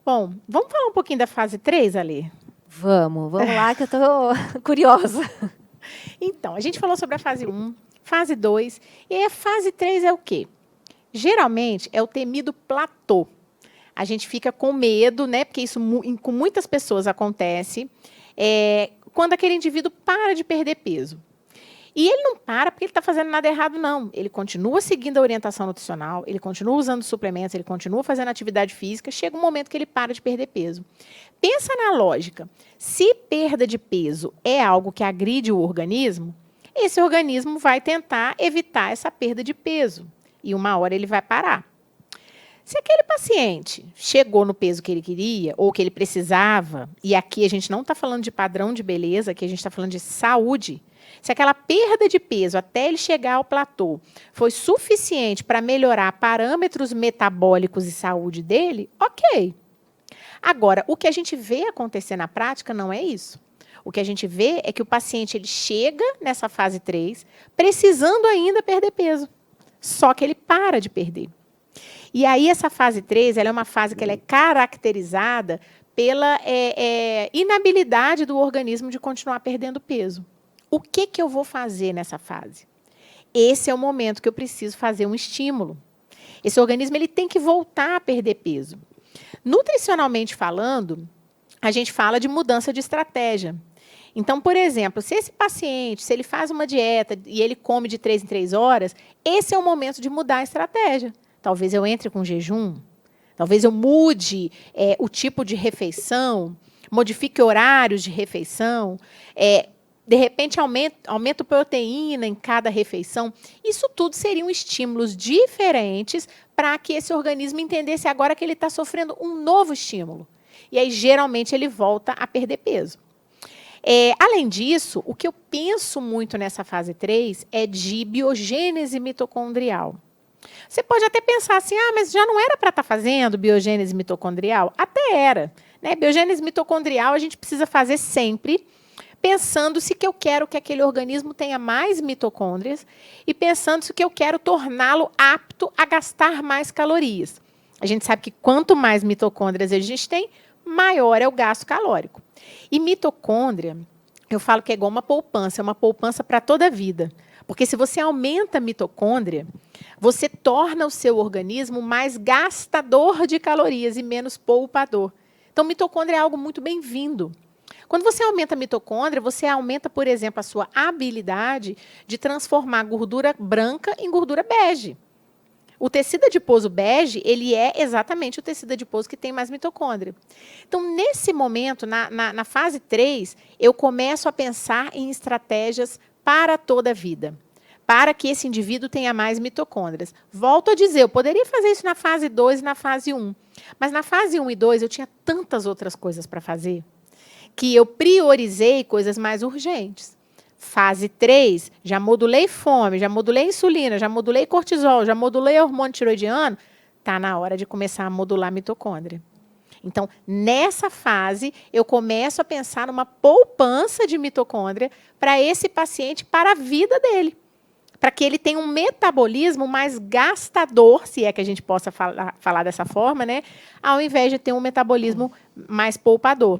Bom, vamos falar um pouquinho da fase 3, Ali? Vamos lá que eu estou curiosa. Então, a gente falou sobre a fase 1, fase 2, e aí a fase 3 é o quê? Geralmente é o temido platô. A gente fica com medo, né? Porque isso com muitas pessoas acontece, quando aquele indivíduo para de perder peso. E ele não para porque ele está fazendo nada errado, não. Ele continua seguindo a orientação nutricional, ele continua usando suplementos, ele continua fazendo atividade física, chega um momento que ele para de perder peso. Pensa na lógica. Se perda de peso é algo que agride o organismo, esse organismo vai tentar evitar essa perda de peso. E uma hora ele vai parar. Se aquele paciente chegou no peso que ele queria ou que ele precisava, e aqui a gente não está falando de padrão de beleza, aqui a gente está falando de saúde, se aquela perda de peso até ele chegar ao platô foi suficiente para melhorar parâmetros metabólicos e saúde dele, ok. Agora, o que a gente vê acontecer na prática não é isso. O que a gente vê é que o paciente ele chega nessa fase 3 precisando ainda perder peso, só que ele para de perder. E aí essa fase 3 ela é uma fase que ela é caracterizada pela inabilidade do organismo de continuar perdendo peso. O que eu vou fazer nessa fase? Esse é o momento que eu preciso fazer um estímulo. Esse organismo ele tem que voltar a perder peso. Nutricionalmente falando, a gente fala de mudança de estratégia. Então, por exemplo, se esse paciente, se ele faz uma dieta e ele come de 3 em 3 horas, esse é o momento de mudar a estratégia. Talvez eu entre com jejum, talvez eu mude o tipo de refeição, modifique horários de refeição, de repente aumento proteína em cada refeição. Isso tudo seriam estímulos diferentes para que esse organismo entendesse agora que ele está sofrendo um novo estímulo. E aí, geralmente, ele volta a perder peso. Além disso, o que eu penso muito nessa fase 3 é de biogênese mitocondrial. Você pode até pensar assim, mas já não era para estar fazendo biogênese mitocondrial? Até era. Né? Biogênese mitocondrial a gente precisa fazer sempre, pensando se que eu quero que aquele organismo tenha mais mitocôndrias e pensando se que eu quero torná-lo apto a gastar mais calorias. A gente sabe que quanto mais mitocôndrias a gente tem, maior é o gasto calórico. E mitocôndria, eu falo que é igual uma poupança, é uma poupança para toda a vida. Porque se você aumenta a mitocôndria, você torna o seu organismo mais gastador de calorias e menos poupador. Então, mitocôndria é algo muito bem-vindo. Quando você aumenta a mitocôndria, você aumenta, por exemplo, a sua habilidade de transformar gordura branca em gordura bege. O tecido adiposo bege, ele é exatamente o tecido adiposo que tem mais mitocôndria. Então, nesse momento, na fase 3, eu começo a pensar em estratégias para toda a vida, para que esse indivíduo tenha mais mitocôndrias. Volto a dizer, eu poderia fazer isso na fase 2 e na fase 1, mas na fase 1 e 2 eu tinha tantas outras coisas para fazer que eu priorizei coisas mais urgentes. Fase 3, já modulei fome, já modulei insulina, já modulei cortisol, já modulei hormônio tiroidiano, está na hora de começar a modular a mitocôndria. Então, nessa fase, eu começo a pensar numa poupança de mitocôndria para esse paciente, para a vida dele. Para que ele tenha um metabolismo mais gastador, se é que a gente possa falar dessa forma, né? Ao invés de ter um metabolismo mais poupador.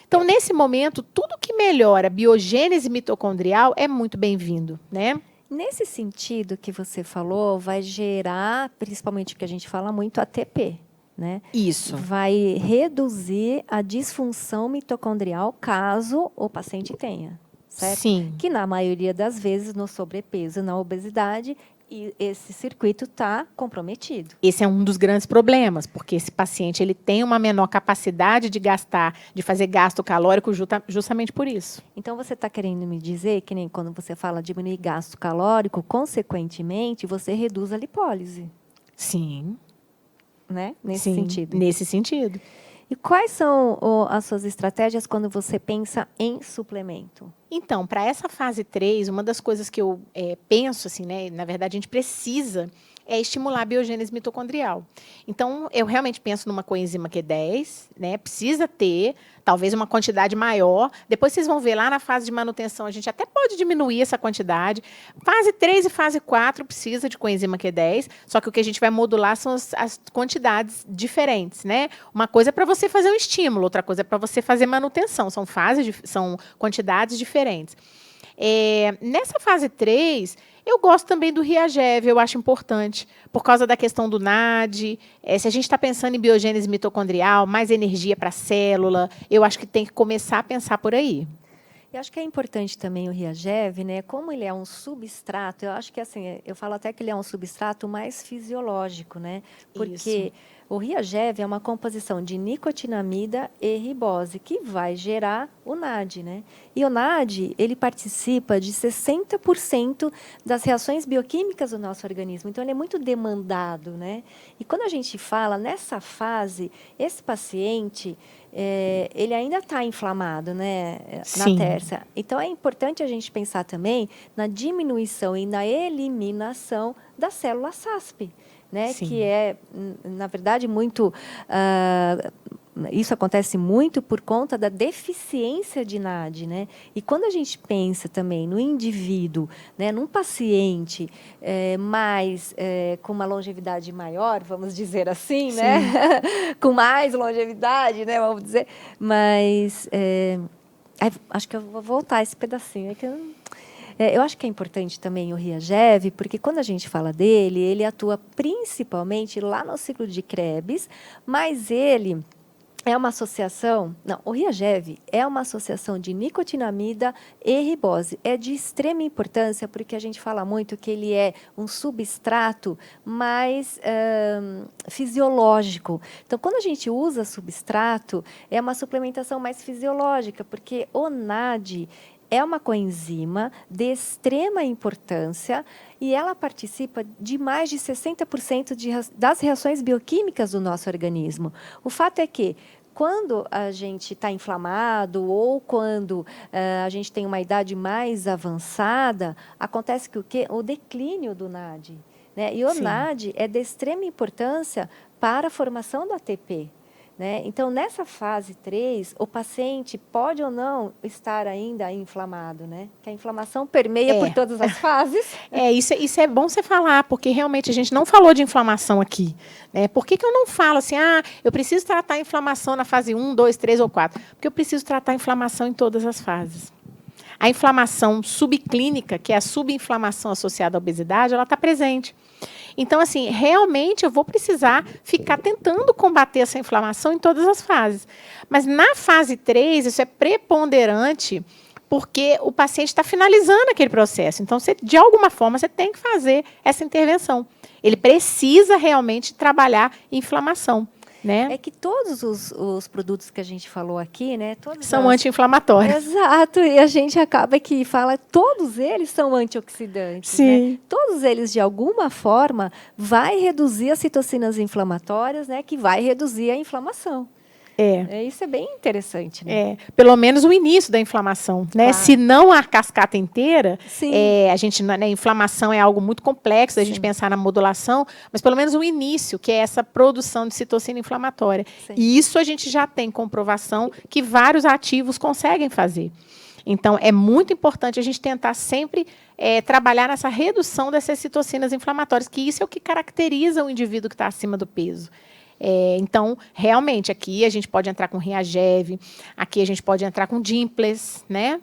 Então, nesse momento, tudo que melhora a biogênese mitocondrial é muito bem-vindo, né? Nesse sentido que você falou, vai gerar, principalmente o que a gente fala muito, ATP, né? Isso. Vai reduzir a disfunção mitocondrial caso o paciente tenha, certo? Sim. Que na maioria das vezes no sobrepeso, na obesidade, e esse circuito está comprometido. Esse é um dos grandes problemas, porque esse paciente ele tem uma menor capacidade de gastar, de fazer gasto calórico justamente por isso. Então, você está querendo me dizer que nem quando você fala diminuir gasto calórico, consequentemente, você reduz a lipólise. Sim. Né? Nesse sentido. Nesse sentido. E quais são as suas estratégias quando você pensa em suplemento? Então, para essa fase 3, uma das coisas que eu penso, assim, né, na verdade, a gente precisa é estimular a biogênese mitocondrial. Então, eu realmente penso numa coenzima Q10, né? Precisa ter, talvez uma quantidade maior. Depois vocês vão ver lá na fase de manutenção, a gente até pode diminuir essa quantidade. Fase 3 e fase 4 precisa de coenzima Q10, só que o que a gente vai modular são as quantidades diferentes, né? Uma coisa é para você fazer um estímulo, outra coisa é para você fazer manutenção. São são quantidades diferentes. Nessa fase 3, eu gosto também do Reagev, eu acho importante, por causa da questão do NAD. Se a gente está pensando em biogênese mitocondrial, mais energia para a célula, eu acho que tem que começar a pensar por aí. Eu acho que é importante também o Reagev, né? Como ele é um substrato, eu acho que assim, eu falo até que ele é um substrato mais fisiológico, né? Porque o Reagev é uma composição de nicotinamida e ribose que vai gerar o NAD, né? E o NAD, ele participa de 60% das reações bioquímicas do nosso organismo, então ele é muito demandado, né? E quando a gente fala nessa fase, esse paciente ele ainda está inflamado, né, na terça. Então, é importante a gente pensar também na diminuição e na eliminação da célula SASP, né, que é, na verdade, muito... isso acontece muito por conta da deficiência de NAD, né? E quando a gente pensa também no indivíduo, né, num paciente com uma longevidade maior, vamos dizer assim, né? Com mais longevidade, né? Vamos dizer. Mas acho que eu vou voltar esse pedacinho. Eu acho que é importante também o Reagev, porque quando a gente fala dele, ele atua principalmente lá no ciclo de Krebs, mas ele é uma associação... Não, o Reagev é uma associação de nicotinamida e ribose. É de extrema importância, porque a gente fala muito que ele é um substrato mais fisiológico. Então, quando a gente usa substrato, é uma suplementação mais fisiológica, porque o NAD é uma coenzima de extrema importância e ela participa de mais de 60% das reações bioquímicas do nosso organismo. O fato é que, quando a gente está inflamado ou quando a gente tem uma idade mais avançada, acontece que o declínio do NAD. Né? E o NAD é de extrema importância para a formação do ATP. Né? Então, nessa fase 3, o paciente pode ou não estar ainda inflamado, né? Que a inflamação permeia por todas as fases. Isso é bom você falar, porque realmente a gente não falou de inflamação aqui. Né? Por que eu não falo assim, eu preciso tratar a inflamação na fase 1, 2, 3 ou 4? Porque eu preciso tratar a inflamação em todas as fases. A inflamação subclínica, que é a subinflamação associada à obesidade, ela está presente. Então, assim, realmente eu vou precisar ficar tentando combater essa inflamação em todas as fases. Mas na fase 3, isso é preponderante, porque o paciente está finalizando aquele processo. Então, de alguma forma, você tem que fazer essa intervenção. Ele precisa realmente trabalhar inflamação. Né? É que todos os produtos que a gente falou aqui, né, são anti-inflamatórios. Exato, e a gente acaba que fala, todos eles são antioxidantes. Sim. Né? Todos eles, de alguma forma, vai reduzir as citocinas inflamatórias, né, que vai reduzir a inflamação. Isso é bem interessante. Né? Pelo menos o início da inflamação. Né? Se não a cascata inteira, a gente, né, inflamação é algo muito complexo, a gente pensar na modulação, mas pelo menos o início, que é essa produção de citocina inflamatória. E isso a gente já tem comprovação que vários ativos conseguem fazer. Então, é muito importante a gente tentar sempre trabalhar nessa redução dessas citocinas inflamatórias, que isso é o que caracteriza o indivíduo que está acima do peso. Então, realmente, aqui a gente pode entrar com Reagev, aqui a gente pode entrar com Dimples, né?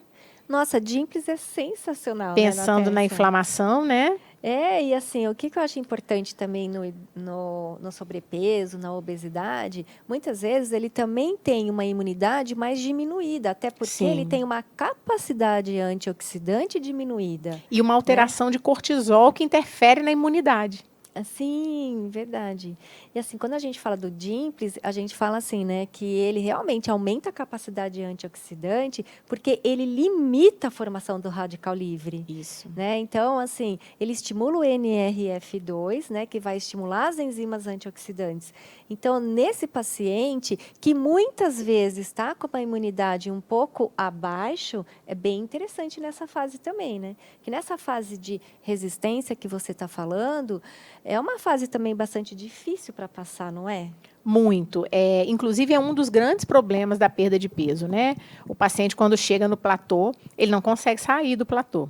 Nossa, Dimples é sensacional. Pensando na inflamação, né? E assim, o que eu acho importante também no sobrepeso, na obesidade, muitas vezes ele também tem uma imunidade mais diminuída, até porque ele tem uma capacidade antioxidante diminuída. E uma alteração de cortisol que interfere na imunidade. Sim, verdade. E assim, quando a gente fala do Dimples, a gente fala assim, né, que ele realmente aumenta a capacidade antioxidante, porque ele limita a formação do radical livre. Isso. Né? Então, assim, ele estimula o NRF2, né, que vai estimular as enzimas antioxidantes. Então, nesse paciente, que muitas vezes está com uma imunidade um pouco abaixo, é bem interessante nessa fase também, né? Que nessa fase de resistência que você está falando, É uma fase também bastante difícil para passar, não é? Muito. Inclusive, é um dos grandes problemas da perda de peso, né? O paciente, quando chega no platô, ele não consegue sair do platô.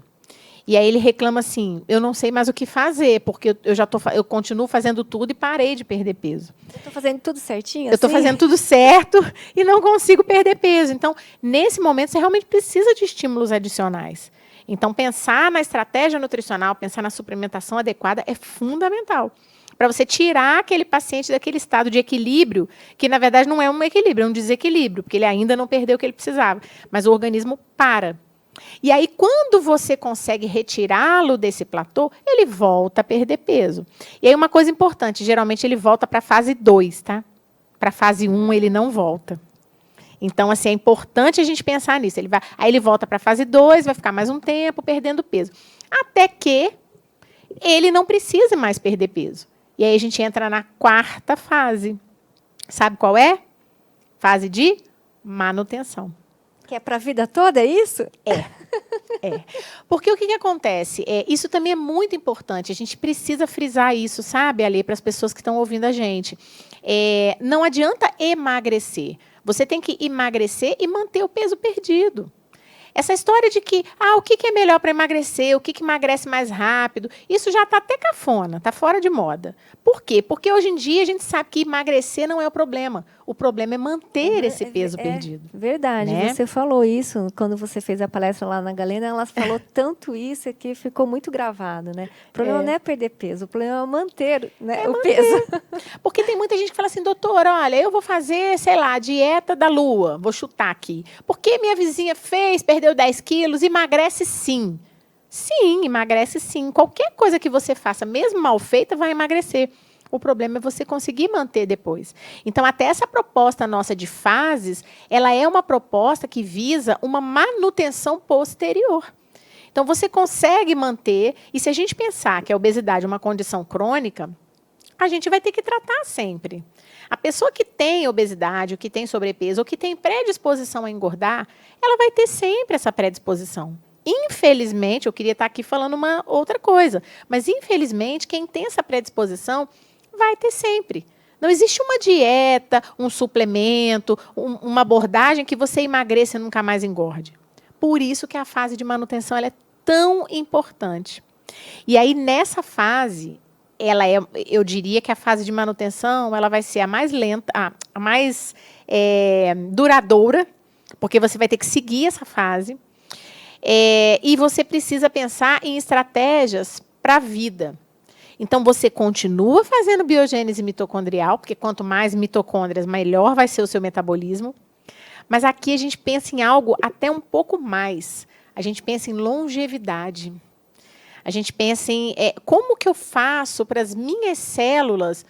E aí ele reclama assim, eu não sei mais o que fazer, porque eu continuo fazendo tudo e parei de perder peso. Eu estou fazendo tudo certinho, Eu estou fazendo tudo certo e não consigo perder peso. Então, nesse momento, você realmente precisa de estímulos adicionais. Então, pensar na estratégia nutricional, pensar na suplementação adequada é fundamental. Para você tirar aquele paciente daquele estado de equilíbrio, que na verdade não é um equilíbrio, é um desequilíbrio, porque ele ainda não perdeu o que ele precisava. Mas o organismo para. E aí, quando você consegue retirá-lo desse platô, ele volta a perder peso. E aí, uma coisa importante, geralmente ele volta para a fase 2, tá? Para a fase 1, ele não volta. Então, assim, é importante a gente pensar nisso. Aí ele volta para a fase 2, vai ficar mais um tempo perdendo peso. Até que ele não precise mais perder peso. E aí a gente entra na 4ª fase. Sabe qual é? Fase de manutenção. Que é para a vida toda, é isso? Porque o que acontece? Isso também é muito importante. A gente precisa frisar isso, sabe, Ale, para as pessoas que estão ouvindo a gente. Não adianta emagrecer. Você tem que emagrecer e manter o peso perdido. Essa história de que, o que é melhor para emagrecer, o que emagrece mais rápido, isso já está até cafona, está fora de moda. Por quê? Porque hoje em dia a gente sabe que emagrecer não é o problema. O problema é manter esse peso perdido. Verdade, né? Você falou isso quando você fez a palestra lá na Galena, ela falou tanto isso que ficou muito gravado, né? O problema não é perder peso, o problema é manter, né, o peso. Porque tem muita gente que fala assim, doutora, olha, eu vou fazer, sei lá, a dieta da lua, vou chutar aqui. Porque minha vizinha perdeu 10 quilos, emagrece sim. Sim, emagrece sim. Qualquer coisa que você faça, mesmo mal feita, vai emagrecer. O problema é você conseguir manter depois. Então, até essa proposta nossa de fases, ela é uma proposta que visa uma manutenção posterior. Então, você consegue manter, e se a gente pensar que a obesidade é uma condição crônica, a gente vai ter que tratar sempre. A pessoa que tem obesidade, ou que tem sobrepeso, ou que tem predisposição a engordar, ela vai ter sempre essa predisposição. Infelizmente, eu queria estar aqui falando uma outra coisa, mas infelizmente, quem tem essa predisposição vai ter sempre. Não existe uma dieta, um suplemento, uma abordagem que você emagreça e nunca mais engorde. Por isso que a fase de manutenção ela é tão importante. E aí, nessa fase, eu diria que a fase de manutenção ela vai ser a mais lenta, a mais duradoura, porque você vai ter que seguir essa fase. E você precisa pensar em estratégias para a vida. Então, você continua fazendo biogênese mitocondrial, porque quanto mais mitocôndrias, melhor vai ser o seu metabolismo. Mas aqui a gente pensa em algo até um pouco mais. A gente pensa em longevidade. A gente pensa em como que eu faço para as minhas células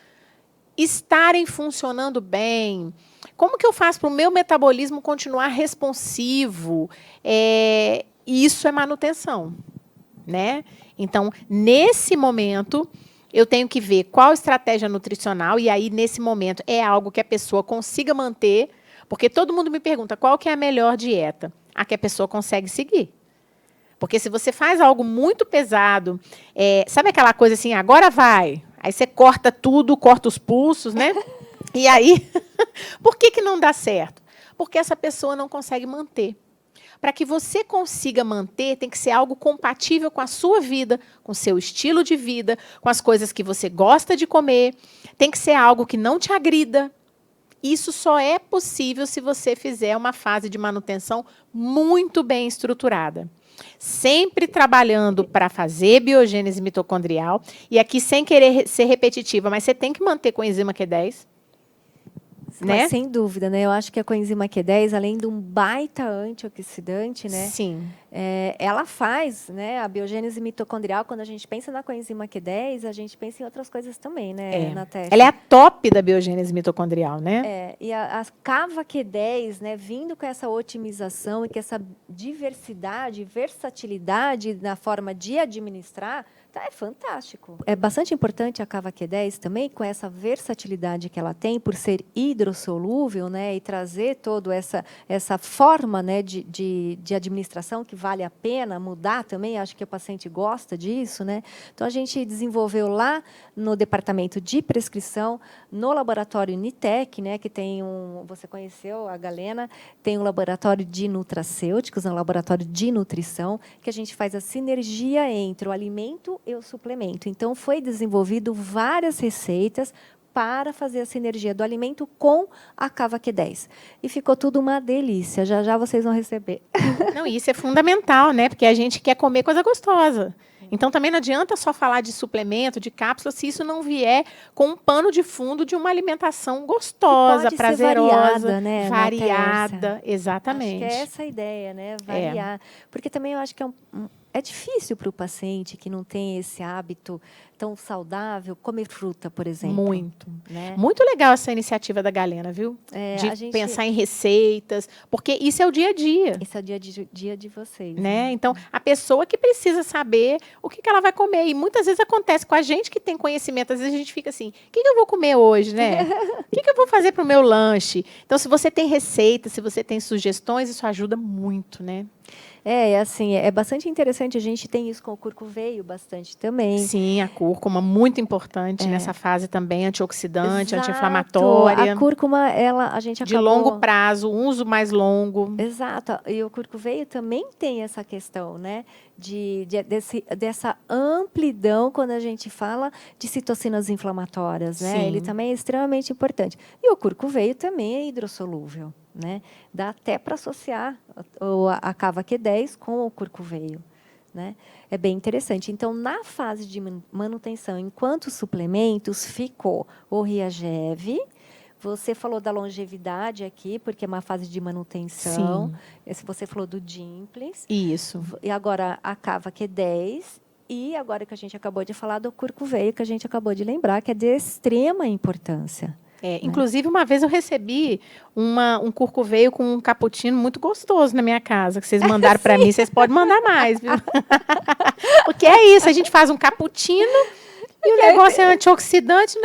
estarem funcionando bem. Como que eu faço para o meu metabolismo continuar responsivo? Isso é manutenção, né? Então, nesse momento, eu tenho que ver qual estratégia nutricional, e aí, nesse momento, é algo que a pessoa consiga manter, porque todo mundo me pergunta qual que é a melhor dieta? A que a pessoa consegue seguir. Porque se você faz algo muito pesado, sabe aquela coisa assim, agora vai, aí você corta tudo, corta os pulsos, né? E aí, por que não dá certo? Porque essa pessoa não consegue manter. Para que você consiga manter, tem que ser algo compatível com a sua vida, com o seu estilo de vida, com as coisas que você gosta de comer. Tem que ser algo que não te agrida. Isso só é possível se você fizer uma fase de manutenção muito bem estruturada. Sempre trabalhando para fazer biogênese mitocondrial. E aqui, sem querer ser repetitiva, mas você tem que manter coenzima Q10. Né? Mas, sem dúvida, né? Eu acho que a coenzima Q10, além de um baita antioxidante, né? Sim. Ela faz, né? A biogênese mitocondrial, quando a gente pensa na coenzima Q10, a gente pensa em outras coisas também, né, Natasha? Ela é a top da biogênese mitocondrial, né? E a Cava Q10, né? Vindo com essa otimização e com essa diversidade, versatilidade na forma de administrar, Tá, é fantástico. É bastante importante a Cava Q10 também, com essa versatilidade que ela tem, por ser hidrossolúvel, né, e trazer toda essa forma, né, de administração que vale a pena mudar também. Acho que o paciente gosta disso, né? Então, a gente desenvolveu lá no departamento de prescrição, no laboratório Nitec, né, que tem você conheceu a Galena, tem um laboratório de nutracêuticos, um laboratório de nutrição, que a gente faz a sinergia entre o alimento e o suplemento. Então, foi desenvolvido várias receitas para fazer a sinergia do alimento com a Cava Q10. E ficou tudo uma delícia. Já já vocês vão receber. Não, isso é fundamental, né? Porque a gente quer comer coisa gostosa. Então, também não adianta só falar de suplemento, de cápsula, se isso não vier com um pano de fundo de uma alimentação gostosa, prazerosa, variada, né, variada. Exatamente. Acho que é essa a ideia, né? Variar. Porque também eu acho que é difícil para o paciente que não tem esse hábito tão saudável comer fruta, por exemplo. Muito. Né? Muito legal essa iniciativa da Galena, viu? De pensar em receitas, porque isso é o dia a dia. Esse é o dia de vocês. Né? Então, a pessoa que precisa saber o que ela vai comer. E muitas vezes acontece com a gente que tem conhecimento, às vezes a gente fica assim, o que eu vou comer hoje, né? O que eu vou fazer para o meu lanche? Então, se você tem receita, se você tem sugestões, isso ajuda muito, né? Assim, é bastante interessante. A gente tem isso com o curcuveio bastante também. Sim, a cúrcuma, muito importante nessa fase também, antioxidante, anti-inflamatória. A cúrcuma, a gente acabou... De longo prazo, um uso mais longo. Exato. E o curcuveio também tem essa questão, né? Dessa amplidão quando a gente fala de citocinas inflamatórias, né? Sim. Ele também é extremamente importante. E o curcuveio também é hidrossolúvel, né? Dá até para associar a Cava Q10 com o curcuveio, né? É bem interessante. Então, na fase de manutenção, enquanto suplementos, ficou o Reagev. Você falou da longevidade aqui, porque é uma fase de manutenção. Sim. Você falou do Dimples. Isso. E agora a Cava Q10. E agora que a gente acabou de falar do curcuveio, que a gente acabou de lembrar, que é de extrema importância. Inclusive, uma vez eu recebi um curcuveio com um cappuccino muito gostoso na minha casa, que vocês mandaram para mim. Vocês podem mandar mais, viu? Porque é isso, a gente faz um cappuccino e o negócio é antioxidante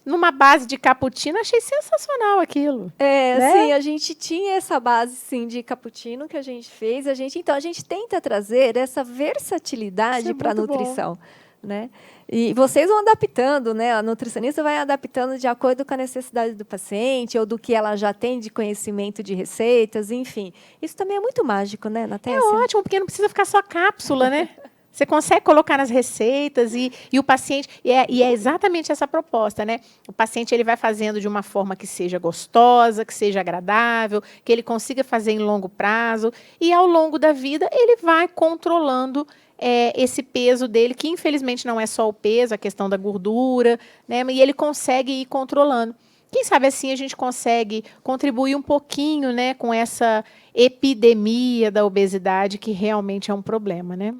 numa base de cappuccino. Achei sensacional aquilo. Né? Sim, a gente tinha essa base, sim, de cappuccino que a gente fez. Então, a gente tenta trazer essa versatilidade para a nutrição. Né? E vocês vão adaptando, né? A nutricionista vai adaptando de acordo com a necessidade do paciente ou do que ela já tem de conhecimento de receitas, enfim. Isso também é muito mágico, né, Natécia? É ótimo, porque não precisa ficar só cápsula, né? Você consegue colocar nas receitas e o paciente... E é exatamente essa proposta, né? O paciente ele vai fazendo de uma forma que seja gostosa, que seja agradável, que ele consiga fazer em longo prazo. E, ao longo da vida, ele vai controlando esse peso dele, que, infelizmente, não é só o peso, a questão da gordura, né? E ele consegue ir controlando. Quem sabe assim a gente consegue contribuir um pouquinho, né, com essa epidemia da obesidade, que realmente é um problema, né?